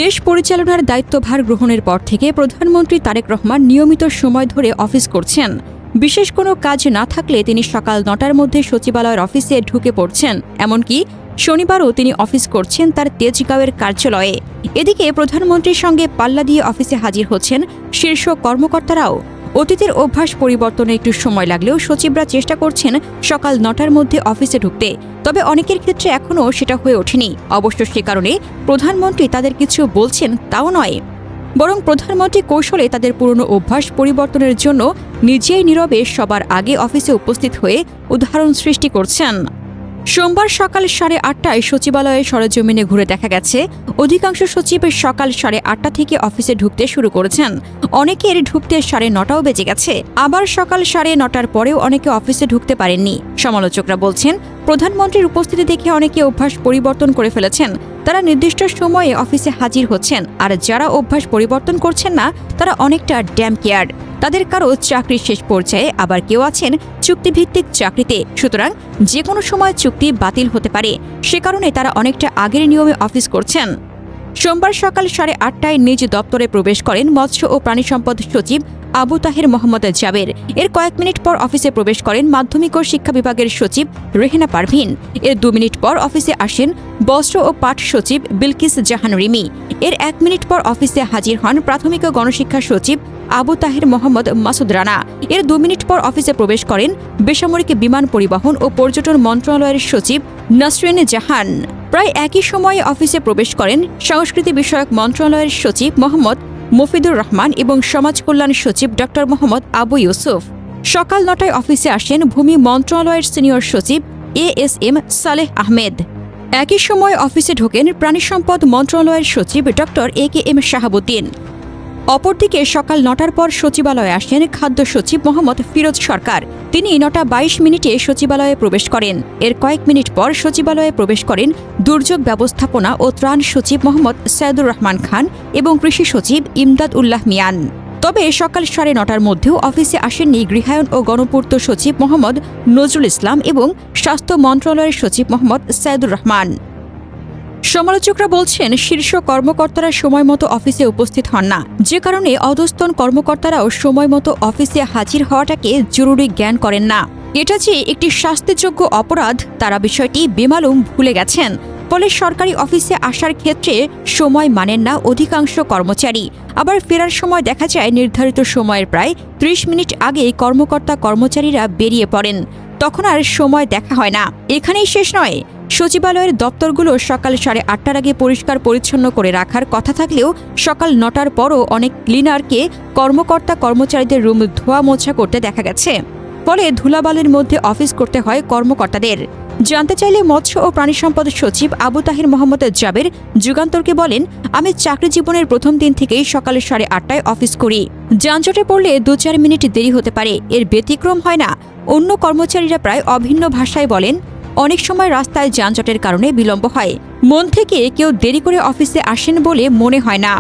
দেশ পরিচালনার দায়িত্বভার গ্রহণের পর থেকে প্রধানমন্ত্রী তারেক রহমান নিয়মিত সময় ধরে অফিস করছেন। বিশেষ কোনো কাজ না থাকলে তিনি সকাল ৯টার মধ্যে সচিবালয়ের অফিসে ঢুকে পড়ছেন। এমনকি শনিবারও তিনি অফিস করছেন তার তেজগাঁওয়ের কার্যালয়ে। এদিকে প্রধানমন্ত্রীর সঙ্গে পাল্লা দিয়ে অফিসে হাজির হচ্ছেন শীর্ষ কর্মকর্তারাও। অতীতের অভ্যাস পরিবর্তনে একটু সময় লাগলেও সচিবরা চেষ্টা করছেন সকাল ৯টার মধ্যে অফিসে ঢুকতে। তবে অনেকের ক্ষেত্রে এখনও সেটা হয়ে ওঠেনি। অবশ্য সে কারণে প্রধানমন্ত্রী তাদের কিছু বলছেন তাও নয়, বরং প্রধানমন্ত্রী কৌশলে তাদের পুরনো অভ্যাস পরিবর্তনের জন্য নিজেই নীরবে সবার আগে অফিসে উপস্থিত হয়ে উদাহরণ সৃষ্টি করছেন। সোমবার সকাল ৮:৩০টায় সচিবালয়ে সরেজমিনে ঘুরে দেখা গেছে অধিকাংশ সচিব সকাল ৮:৩০ থেকে অফিসে ঢুকতে শুরু করেছেন। অনেকের ঢুকতে ৯:৩০ও বেজে গেছে। আবার সকাল ৯:৩০টার পরেও অনেকে অফিসে ঢুকতে পারেননি। সমালোচকরা বলছেন, প্রধানমন্ত্রীর উপস্থিতি দেখে অনেকে অভ্যাস পরিবর্তন করে ফেলেছেন। তারা নির্দিষ্ট সময়ে অফিসে হাজির হচ্ছেন, আর যারা অভ্যাস পরিবর্তন করছেন না তারা অনেকটা ড্যাম কেয়ার। তাদের কারো চাকরির শেষ পর্যায়ে, আবার কেউ আছেন চুক্তিভিত্তিক চাকরিতে। সুতরাং যে কোনো সময় চুক্তি বাতিল হতে পারে, সে কারণে তারা অনেকটা আগের নিয়মে অফিস করছেন। সোমবার সকাল ৮:৩০টায় নিজ দপ্তরে প্রবেশ করেন মৎস্য ও প্রাণী সম্পদ সচিব আবু তাহের মোহাম্মদ জাবের। এর কয়েক মিনিট পর অফিসে প্রবেশ করেন মাধ্যমিক ও শিক্ষা বিভাগের সচিব রেহেনা পারভিন। এর ২ মিনিট পর অফিসে আসেন বস্ত্র ও পাট সচিব বিলকিস জাহান রিমি। এর ১ মিনিট পর অফিসে হাজির হন প্রাথমিক ও গণশিক্ষা সচিব আবু তাহের মোহাম্মদ মাসুদ রানা। এর ২ মিনিট পর অফিসে প্রবেশ করেন বেসামরিক বিমান পরিবহন ও পর্যটন মন্ত্রণালয়ের সচিব নাসরিন জাহান। প্রায় একই সময়ে অফিসে প্রবেশ করেন সংস্কৃতি বিষয়ক মন্ত্রণালয়ের সচিব মোহাম্মদ মফিদুর রহমান এবং সমাজ কল্যাণ সচিব ড মোহাম্মদ আবু ইউসুফ। সকাল ৯টায় অফিসে আসেন ভূমি মন্ত্রণালয়ের সিনিয়র সচিব ASM সালেহ আহমেদ। একই সময় অফিসে ঢোকেন প্রাণী সম্পদ মন্ত্রণালয়ের সচিব ড AKM শাহাবুদ্দিন। অপরদিকে সকাল ৯টার পর সচিবালয়ে আসেন খাদ্য সচিব মোহাম্মদ ফিরোজ সরকার। তিনি ৯:২২ সচিবালয়ে প্রবেশ করেন। এর কয়েক মিনিট পর সচিবালয়ে প্রবেশ করেন দুর্যোগ ব্যবস্থাপনা ও ত্রাণ সচিব মোহাম্মদ সাইদুর রহমান খান এবং কৃষি সচিব ইমদাদ উল্লাহ মিয়ান। তবে সকাল ৯:৩০টার মধ্যেও অফিসে আসেননি গৃহায়ন ও গণপূর্ত সচিব মোহাম্মদ নজরুল ইসলাম এবং স্বাস্থ্য মন্ত্রণালয়ের সচিব মোহাম্মদ সাইদুর রহমান। সমালোচকরা বলছেন, শীর্ষ কর্মকর্তারা সময় মতো অফিসে উপস্থিত হন না, যে কারণে অধস্তন কর্মকর্তারাও সময় মতো অফিসে হাজির হওয়াটাকে জরুরি জ্ঞান করেন না। এটা যে একটি শাস্তিযোগ্য অপরাধ, তারা বিষয়টি বেমালুম ভুলে গেছেন। ফলে সরকারি অফিসে আসার ক্ষেত্রে সময় মানেন না অধিকাংশ কর্মচারী। আবার ফেরার সময় দেখা যায় নির্ধারিত সময়ের প্রায় ৩০ মিনিট আগেই কর্মচারীরা বেরিয়ে পড়েন। তখন আর সময় দেখা হয় না। এখানেই শেষ নয়, সচিবালয়ের দপ্তরগুলো সকাল ৮:৩০টার আগে পরিষ্কার পরিচ্ছন্ন করে রাখার কথা থাকলেও সকাল ৯টার পরও অনেক ক্লিনারকে কর্মচারীদের রুম ধোয়া মোছা করতে দেখা গেছে। ফলে ধুলাবালির মধ্যে অফিস করতে হয় কর্মকর্তাদের। জানতে চাইলে মৎস্য ও প্রাণী সম্পদ সচিব আবু তাহের মোহাম্মদ জাবের যুগান্তরকে বলেন, আমি চাকরি জীবনের প্রথম দিন থেকেই সকাল ৮:৩০টায় অফিস করি। যানজটে পড়লে ২-৪ মিনিট দেরি হতে পারে, এর ব্যতিক্রম হয় না। অন্য কর্মচারীরা প্রায় অভিন্ন ভাষায় বলেন, অনেক সময় রাস্তায় যানজটের কারণে বিলম্ব হয়। মন থেকে কেউ দেরি করে অফিসে আসেন বলে মনে হয় না।